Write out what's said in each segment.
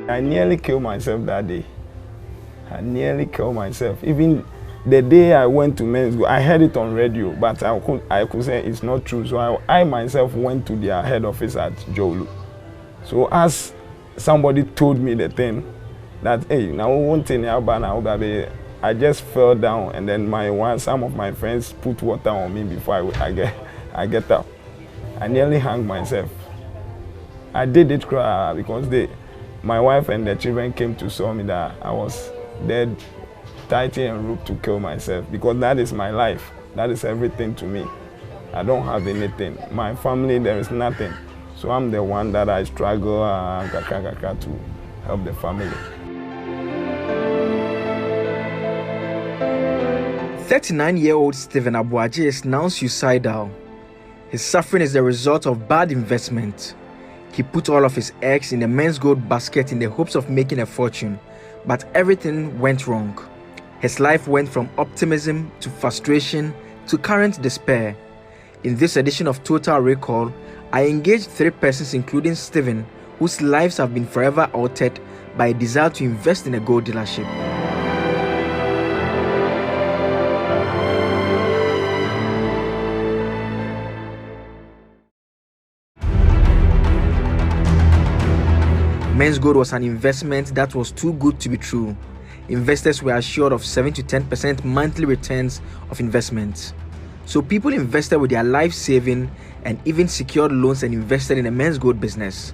I nearly killed myself that day. I nearly killed myself. Even the day I went to Menzgold, I heard it on radio, but I could say it's not true. So I myself went to their head office at Jolu. So as somebody told me the thing, that hey, now one thing I just fell down, and then some of my friends put water on me before I get up. I nearly hung myself. I did it cry because my wife and the children came to saw me that I was dead, tight and rope to kill myself, because that is my life. That is everything to me. I don't have anything. My family, there is nothing. So I'm the one that I struggle to help the family. 39-year-old Stephen Abuaji is now suicidal. His suffering is the result of bad investment. He put all of his eggs in the Menzgold basket in the hopes of making a fortune, but everything went wrong. His life went from optimism to frustration to current despair. In this edition of Total Recall, I engaged 3 persons including Stephen, whose lives have been forever altered by a desire to invest in a gold dealership. Menzgold was an investment that was too good to be true. Investors were assured of 7 to 10% monthly returns of investments. So people invested with their life saving and even secured loans and invested in the Menzgold business.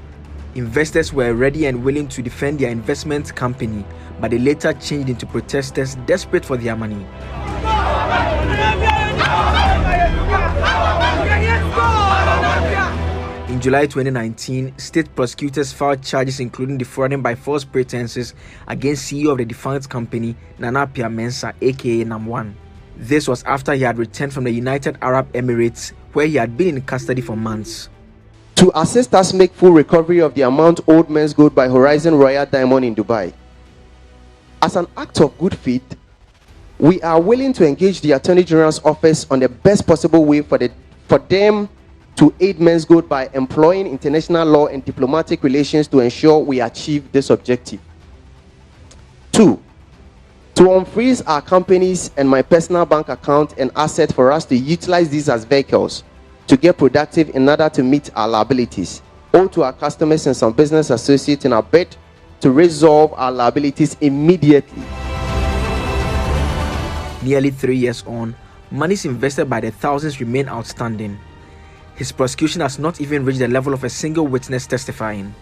Investors were ready and willing to defend their investment company, but they later changed into protesters desperate for their money. In July 2019, state prosecutors filed charges including defrauding by false pretenses against CEO of the defunct company, Appiah Mensah, aka NAM1. This was after he had returned from the United Arab Emirates, where he had been in custody for months. To assist us make full recovery of the amount owed Menzgold by Horizon Royal Diamond in Dubai. As an act of good faith, we are willing to engage the Attorney General's office on the best possible way for them to aid Menzgold by employing international law and diplomatic relations to ensure we achieve this objective. 2, to unfreeze our companies and my personal bank account and asset for us to utilize these as vehicles to get productive in order to meet our liabilities, or to our customers and some business associates in our bid to resolve our liabilities immediately. Nearly 3 years on, monies invested by the thousands remain outstanding. His prosecution has not even reached the level of a single witness testifying.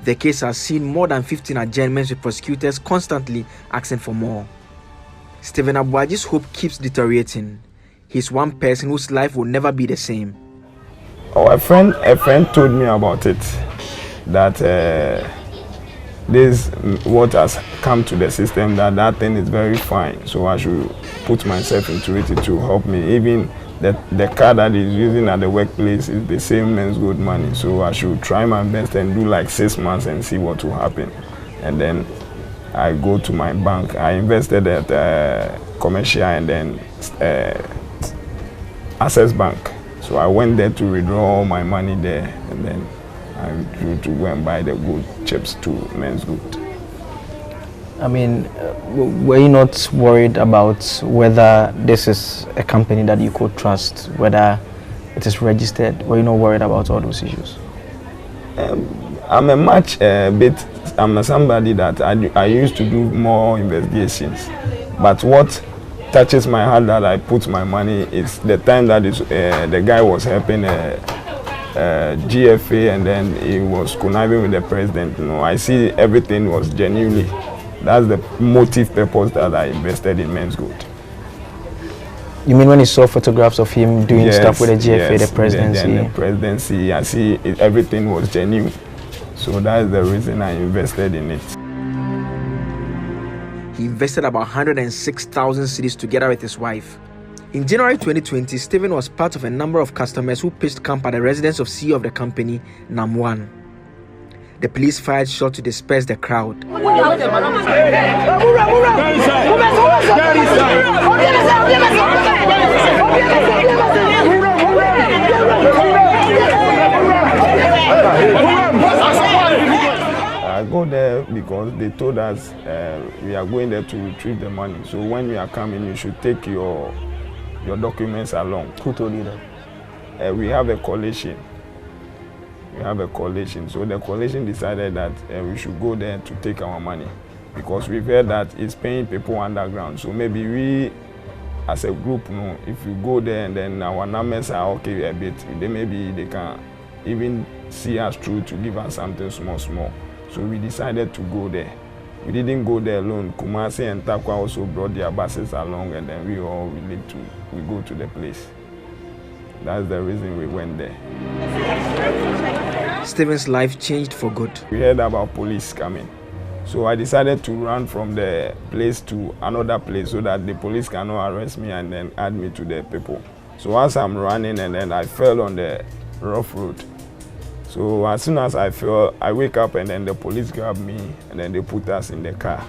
The case has seen more than 15 adjournments, with prosecutors constantly asking for more. Stephen Abuaji's hope keeps deteriorating. He's one person whose life will never be the same. Oh, a friend told me about it, that this what has come to the system, that thing is very fine, so I should put myself into it to help me. Even the car that he's using at the workplace is the same Menzgold money, so I should try my best and do like 6 months and see what will happen. And then I go to my bank. I invested at Commercial and then Access Bank. So I went there to withdraw all my money there, and then I withdrew to go and buy the gold chips to Menzgold. I mean, were you not worried about whether this is a company that you could trust, whether it is registered? Were you not worried about all those issues? I'm somebody that I used to do more investigations. But what touches my heart that I put my money is the time that the guy was helping GFA, and then he was conniving with the president. I see everything was genuinely. That's the motive purpose that I invested in Menzgold. You mean when you saw photographs of him doing stuff with the GFA, the presidency? The presidency, I see everything was genuine. So that's the reason I invested in it. He invested about 106,000 cedis together with his wife. In January 2020, Stephen was part of a number of customers who pitched camp at the residence of CEO of the company, NAM1. The police fired shots to disperse the crowd. I go there there because they told us we are going there to retrieve the money. So when we are coming, you should take your documents along. Who told you that? We have a coalition. So the coalition decided that we should go there to take our money because we've heard that it's paying people underground. So maybe we, as a group, if we go there and then our numbers are okay a bit, then maybe they can even see us through to give us something small. So we decided to go there. We didn't go there alone. Kumasi and Takwa also brought their buses along, and then we go to the place. That's the reason we went there. Stephen's life changed for good. We heard about police coming. So I decided to run from the place to another place so that the police cannot arrest me and then add me to the people. So as I'm running, and then I fell on the rough road. So as soon as I fell, I wake up and then the police grab me and then they put us in the car.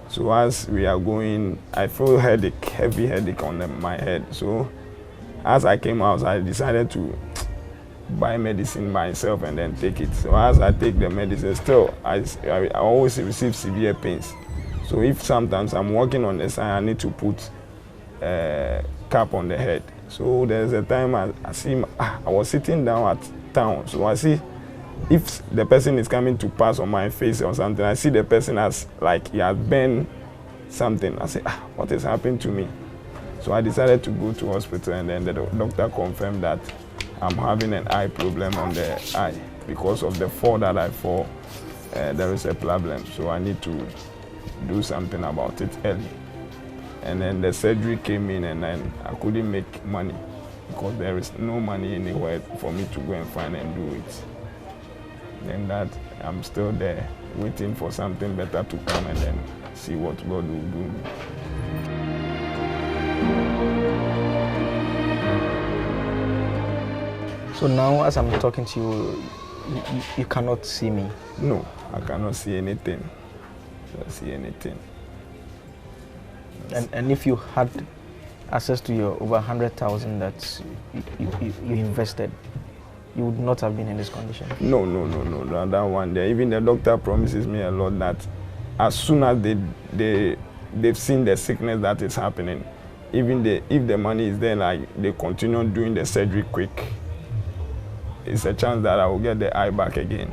So as we are going, I feel heavy headache on my head. So as I came out, I decided to buy medicine myself and then take it. So as I take the medicine, still I always receive severe pains. So if sometimes I'm walking on the side, I need to put a cap on the head. So there's a time I was sitting down at town. So I see if the person is coming to pass on my face or something, I see the person as like he has burned something. I say, what is happening to me? So I decided to go to hospital, and then the doctor confirmed that I'm having an eye problem on the eye. Because of the fall that I fall, there is a problem. So I need to do something about it early. And then the surgery came in, and then I couldn't make money because there is no money anywhere for me to go and find and do it. Then that I'm still there waiting for something better to come and then see what God will do. So now as I'm talking to you cannot see me? No, I cannot see anything. I don't see anything. And if you had access to your over 100,000 that you invested, you would not have been in this condition? No. That one there. Even the doctor promises me a lot that as soon as they've seen the sickness that is happening, even if the money is there, like they continue doing the surgery quick, it's a chance that I will get the eye back again.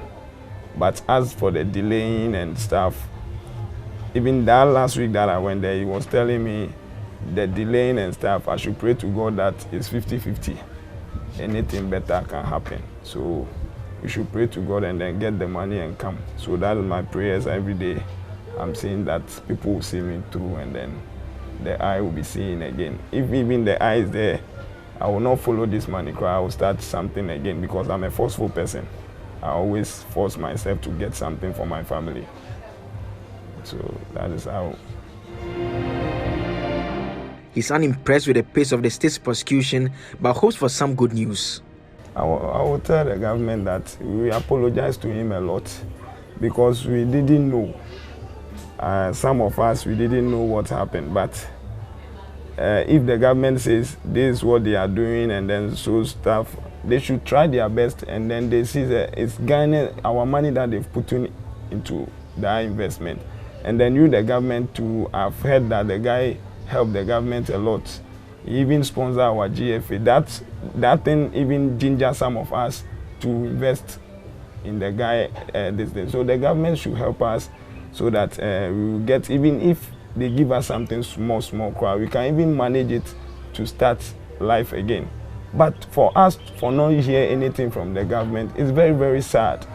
But as for the delaying and stuff, even that last week that I went there, he was telling me the delaying and stuff, I should pray to God that it's 50-50. Anything better can happen. So we should pray to God and then get the money and come. So that is my prayers every day. I'm seeing that people will see me through, and then the eye will be seeing again. If even the eye is there, I will not follow this money because I will start something again because I'm a forceful person. I always force myself to get something for my family. So that is how. He's unimpressed with the pace of the state's prosecution, but hopes for some good news. I will tell the government that we apologize to him a lot because we didn't know. Some of us, we didn't know what happened. But if the government says this is what they are doing and then so stuff, they should try their best, and then they see that it's gaining our money that they've put into the investment. And then you, the government, too, I've heard that the guy helped the government a lot. He even sponsored our GFA. That thing even ginger some of us to invest in the guy this thing. So the government should help us so that we will get, even if they give us something small, we can even manage it to start life again. But for us, for not hear anything from the government, it's very, very sad.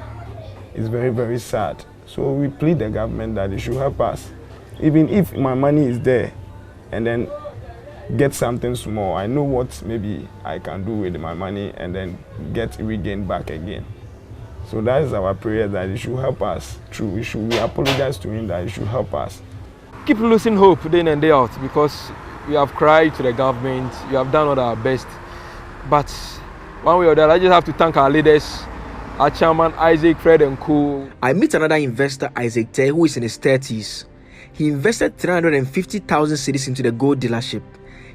It's very, very sad. So we plead the government that they should help us. Even if my money is there, and then get something small, I know what maybe I can do with my money and then get regained back again. So that is our prayer, that he should help us. True, we apologize to him that he should help us. Keep losing hope day in and day out because we have cried to the government, we have done all our best. But one way or the other, I just have to thank our leaders, our chairman, Isaac, Fred and Co. I meet another investor, Isaac Tay, who is in his 30s. He invested 350,000 cedis into the gold dealership.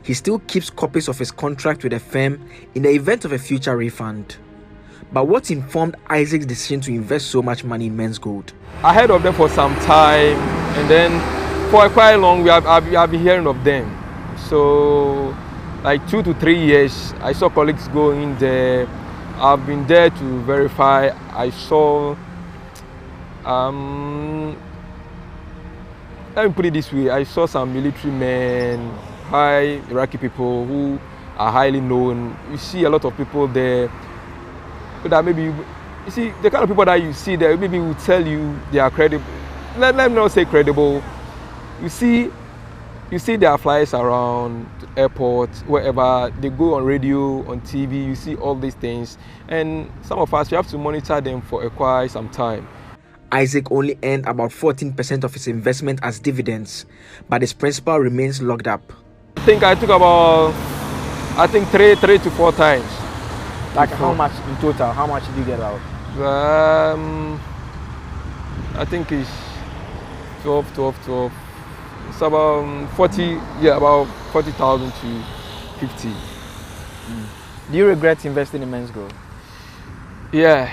He still keeps copies of his contract with the firm in the event of a future refund. But what informed Isaac's decision to invest so much money in Menzgold? I heard of them for some time, and then for quite long I've been hearing of them. So like 2 to 3 years, I saw colleagues go in there. I've been there to verify. I saw, let me put it this way, I saw some military men, high Iraqi people who are highly known. You see a lot of people there that maybe, you see, the kind of people that you see there, maybe will tell you they are credible. Let me not say credible. You see their flyers around airports, wherever they go on radio, on TV. You see all these things, and some of us, we have to monitor them for quite some time. Isaac only earned about 14% of his investment as dividends, but his principal remains locked up. I think I took about, three to four times. Like how much in total? How much did you get out? I think it's 12. It's about 40, about 40,000 to 50. Do you regret investing in Menzgold? Yeah.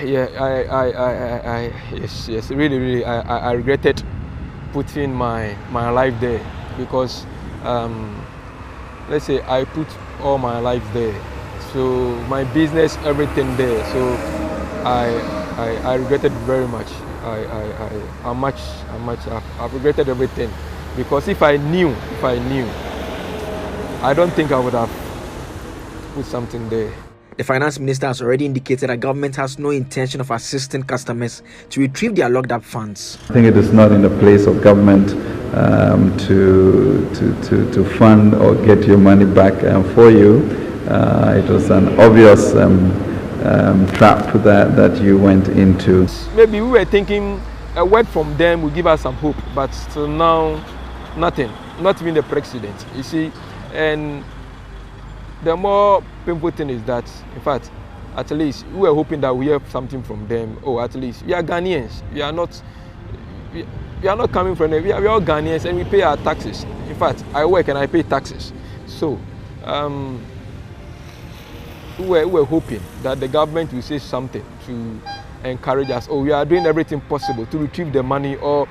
Yes. Really, I regretted putting my life there, because let's say I put all my life there, so my business, everything there. So I regretted very much. I've regretted everything, because if I knew, I don't think I would have put something there. The finance minister has already indicated that government has no intention of assisting customers to retrieve their locked up funds. I think it is not in the place of government to fund or get your money back for you. It was an obvious trap that you went into. Maybe we were thinking a word from them will give us some hope, but till now, nothing. Not even the president, you see. And the more painful thing is that, in fact, at least we were hoping that we have something from them. Oh, at least we are Ghanaians. We are not coming from them. We are all Ghanaians, and we pay our taxes. In fact, I work and I pay taxes. So we were hoping that the government will say something to encourage us. Oh, we are doing everything possible to retrieve the money, or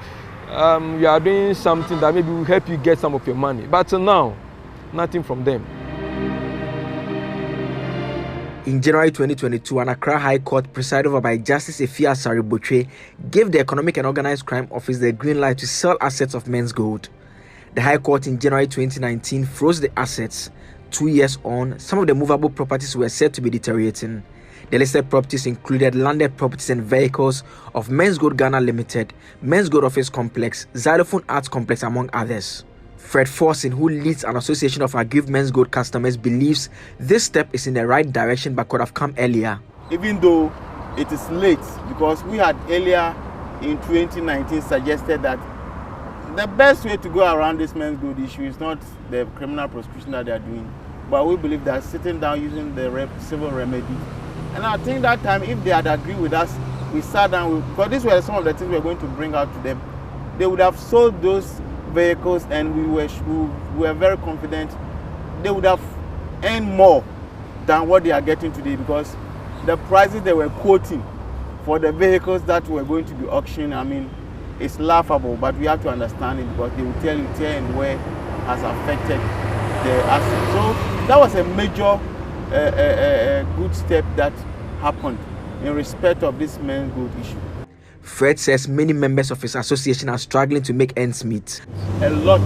we are doing something that maybe will help you get some of your money. But till now, nothing from them. In January 2022, an Accra High Court presided over by Justice Appiah Mensah gave the Economic and Organised Crime Office the green light to sell assets of Menzgold. The High Court in January 2019 froze the assets. 2 years on, some of the movable properties were said to be deteriorating. The listed properties included landed properties and vehicles of Menzgold Ghana Limited, Menzgold Office Complex, Xylophone Arts Complex, among others. Fred Forson, who leads an association of aggrieved Menzgold customers, believes this step is in the right direction but could have come earlier. Even though it is late, because we had earlier in 2019 suggested that the best way to go around this Menzgold issue is not the criminal prosecution that they are doing, but we believe that sitting down using the civil remedy. And I think that time, if they had agreed with us, we sat down, because these were some of the things we were going to bring out to them, they would have sold those vehicles, and we were very confident they would have earned more than what they are getting today, because the prices they were quoting for the vehicles that were going to be auctioned, I mean, it's laughable, but we have to understand it, because they will tell you tear and wear has affected the assets. So that was a major good step that happened in respect of this Menzgold issue. Fred says many members of his association are struggling to make ends meet. A lot.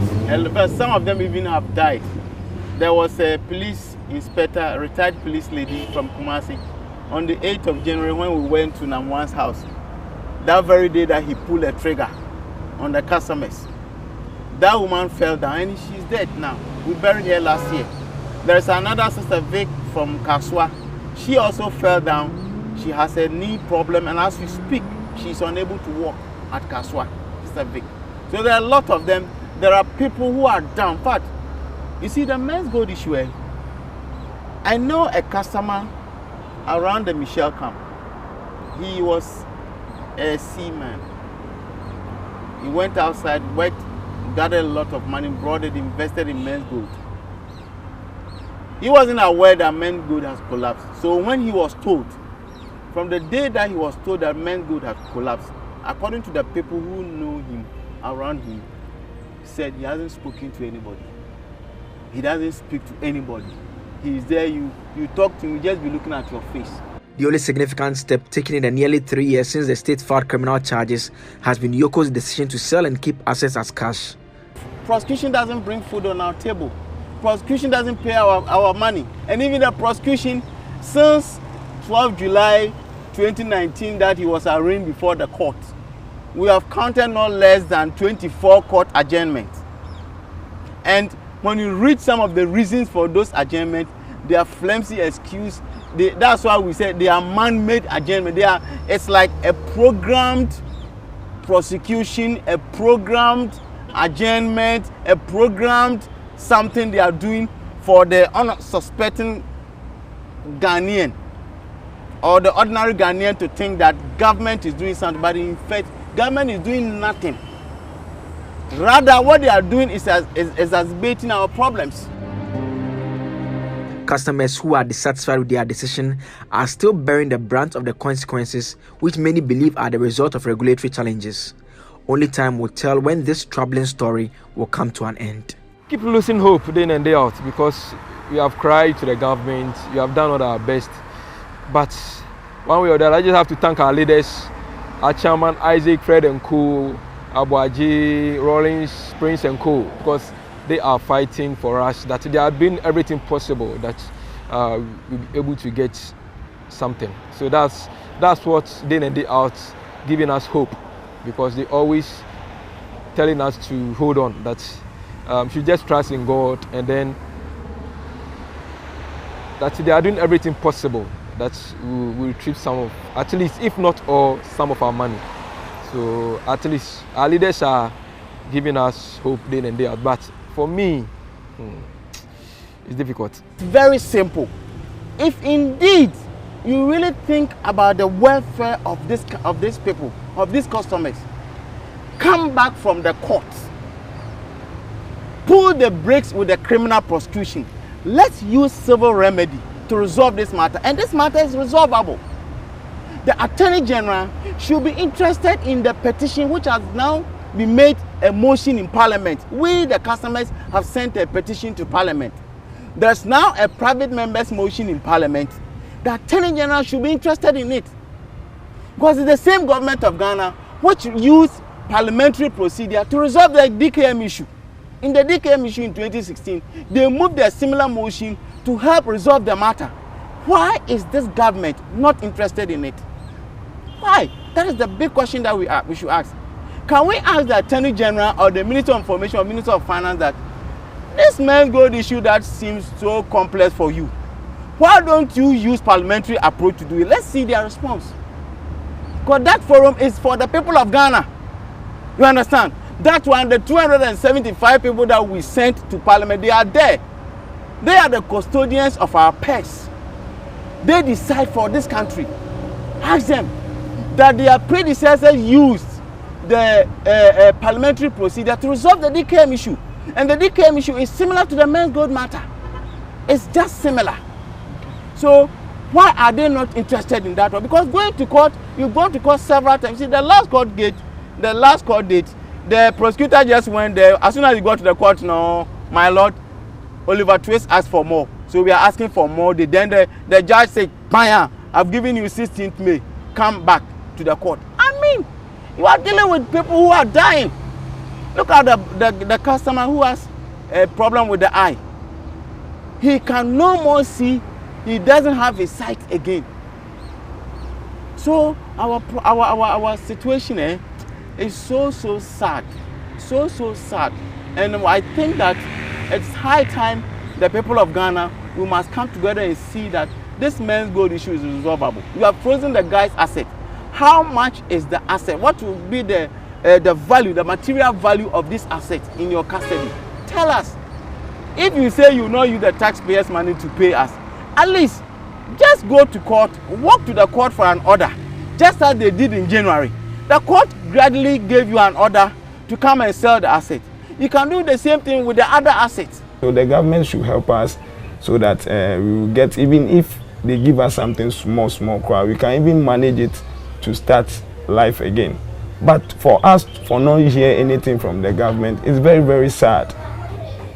Some of them even have died. There was a police inspector, a retired police lady from Kumasi, on the 8th of January when we went to Namwan's house. That very day that he pulled a trigger on the customers. That woman fell down and she's dead now. We buried her last year. There's another sister, Vic, from Kaswa. She also fell down. She has a knee problem, and as we speak, she's unable to walk at Kaswa, Sister Vic. So there are a lot of them. There are people who are down. But you see, the Menzgold issue, I know a customer around the Michelle camp. He was a seaman. He went outside, worked, gathered a lot of money, brought it, invested in Menzgold. He wasn't aware that Menzgold has collapsed. So when he was told From the day that he was told that Menzgold had collapsed, according to the people who know him around him, said he hasn't spoken to anybody. He doesn't speak to anybody. He is there, you talk to him, he just be looking at your face. The only significant step taken in the nearly 3 years since the state filed criminal charges has been Yoko's decision to sell and keep assets as cash. Prosecution doesn't bring food on our table. Prosecution doesn't pay our money. And even the prosecution, since 12 July 2019 that he was arraigned before the court, we have counted no less than 24 court adjournments. And when you read some of the reasons for those adjournments, they are flimsy excuse. That's why we say they are man-made adjournment. It's like a programmed prosecution, a programmed adjournment, a programmed something they are doing for the unsuspecting Ghanaian or the ordinary Ghanaian to think that government is doing something, but in fact, government is doing nothing. Rather, what they are doing is exacerbating our problems. Customers who are dissatisfied with their decision are still bearing the brunt of the consequences, which many believe are the result of regulatory challenges. Only time will tell when this troubling story will come to an end. Keep losing hope day in and day out, because we have cried to the government, we have done all our best. But one way or the other, I just have to thank our leaders, our chairman Isaac, Fred and Co, Abuaji, Rollins, Prince and Co, because they are fighting for us, that they are doing everything possible that we'll be able to get something. So that's what day in and day out giving us hope, because they always telling us to hold on, that should just trust in God, and then that they are doing everything possible that we will retrieve some of, at least if not all, some of our money. So at least our leaders are giving us hope day in and day out. But for me, it's difficult. It's very simple. If indeed you really think about the welfare of these people, of these customers, come back from the courts, pull the brakes with the criminal prosecution. Let's use civil remedy to resolve this matter, and this matter is resolvable. The Attorney General should be interested in the petition which has now been made a motion in Parliament. We, the customers, have sent a petition to Parliament. There's now a private member's motion in Parliament. The Attorney General should be interested in it, because it's the same government of Ghana which used parliamentary procedure to resolve the DKM issue. In the DKM issue in 2016, they moved a similar motion to help resolve the matter. Why is this government not interested in it? Why? That is the big question that we should ask. Can we ask the Attorney General or the Minister of Information or Minister of Finance that this Menzgold issue that seems so complex for you, why don't you use parliamentary approach to do it? Let's see their response. Because that forum is for the people of Ghana. You understand? That one, the 275 people that we sent to Parliament, they are there. They are the custodians of our purse. They decide for this country. Ask them that their predecessors used the parliamentary procedure to resolve the DKM issue. And the DKM issue is similar to the Menzgold matter. It's just similar. So why are they not interested in that one? Because going to court, you've gone to court several times. See, the last court date, the prosecutor just went there. As soon as he got to the court, no, my lord, Oliver Twist asked for more. So we are asking for more. Then the judge said, Appiah, I've given you 16th May. Come back to the court. I mean, you are dealing with people who are dying. Look at the customer who has a problem with the eye. He can no more see. He doesn't have his sight again. So our situation is so sad, so sad. And I think that it's high time the people of Ghana, we must come together and see that this Menzgold issue is resolvable. You have frozen the guy's asset. How much is the asset? What will be the value, the material value of this asset in your custody? Tell us. If you say you not use the taxpayers' money to pay us, at least just go to court, walk to the court for an order, just as they did in January. The court gradually gave you an order to come and sell the asset. You can do the same thing with the other assets. So the government should help us so that we will get, even if they give us something small crowd, we can even manage it to start life again. But for us, for not hear anything from the government, it's very, very sad.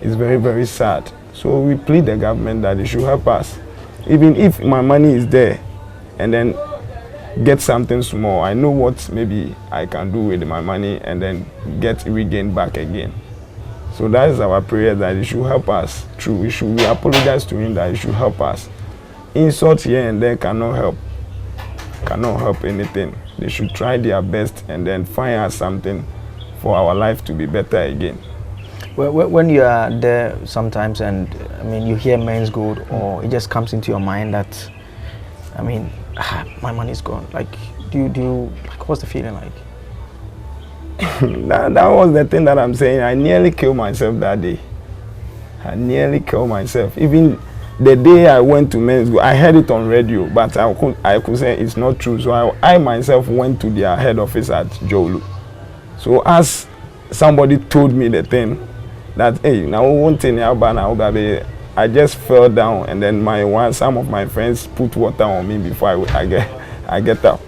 It's very, very sad. So we plead the government that they should help us. Even if my money is there, and then get something small, I know what maybe I can do with my money and then get regained back again. So that is our prayer, that he should help us. True, we apologize to him that he should help us. Insult here and there cannot help anything. They should try their best and then find us something for our life to be better again. When you are there sometimes, and I mean, you hear Menzgold, or it just comes into your mind that, I mean, my money's gone. Like, do you like, what's the feeling like? that was the thing that I'm saying. I nearly killed myself that day. I nearly killed myself. Even the day I went to Menzgold, I heard it on radio, but I could say it's not true. So I myself went to their head office at Jolu. So as somebody told me the thing, that hey, now one thing I just fell down, and then some of my friends put water on me before I get up.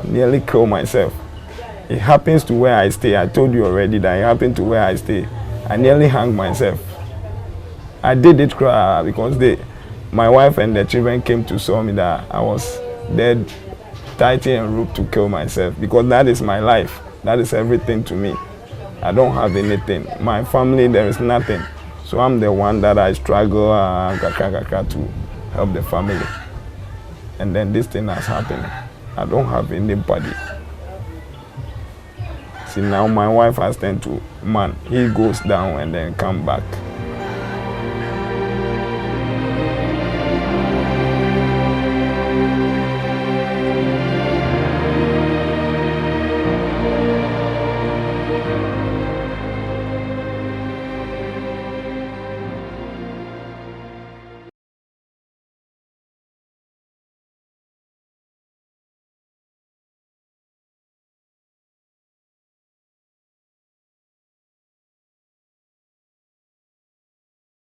Nearly killed myself. It happens to where I stay. I told you already that it happened to where I stay. I nearly hung myself. I did it cry because my wife and the children came to saw me that I was dead, tight and rope to kill myself, because that is my life. That is everything to me. I don't have anything. My family, there is nothing. So I'm the one that I struggle to help the family. And then this thing has happened. I don't have anybody. See, now my wife has turned to man. He goes down and then come back.